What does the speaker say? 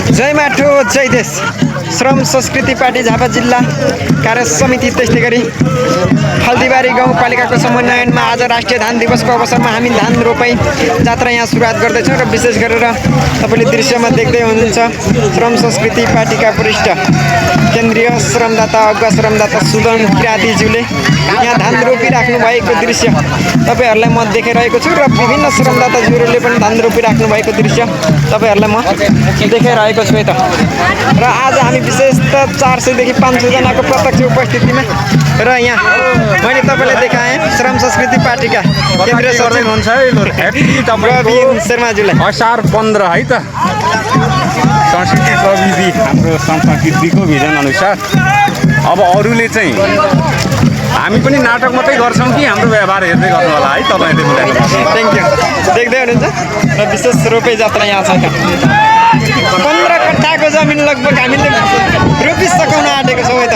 जय माटो जय देश श्रम संस्कृति पार्टी झापा जिल्ला कार्य समिति त्यस्तै गरी हल्दीबारी गाउँपालिकाको समन्वयनमा आज राष्ट्रिय धान दिवसको अवसरमा हामी धान रोपाई जात्रा यहाँ सुरुवात गर्दैछौँ र विशेष गरेर तपाईँले दृश्यमा देख्दै हुनुहुन्छ श्रम संस्कृति पार्टीका वरिष्ठ केन्द्रीय श्रमदाता अगुवा श्रमदाता सुदन किरातीज्यूले यहाँ धान रोपिराख्नु भएको दृश्य तपाईँहरूलाई म देखाइरहेको छु र विभिन्न श्रमदाताज्यूहरूले पनि धान रोपिराख्नु भएको दृश्य तपाईँहरूलाई म देखाइरहेको छु है त। र आज हामी विशेष त 400 देखि 500 जनाको प्रत्यक्ष उपस्थितिमा र यहाँ मैले तपाईँलाई देखाएँ श्रम संस्कृति पार्टीका केन्द्रीय सचिव हुन्छ रवि शर्माज्यूलाई असार 15 है त संस्कृति प्रविधि हाम्रो संस्कृतिको भिजन अनुसार अब अरूले चाहिँ हामी पनि नाटक मात्रै गर्छौँ कि हाम्रो व्यवहार हेर्दै गर्नु होला है तपाईँले बोलेको। Thank you. देख्दै हुनुहुन्छ र विशेष रोपे जात्रा यहाँ छ 15 कट्ठाको जमिन लगभग हामीले रोपिसकाउन आँटेको छौँ है त।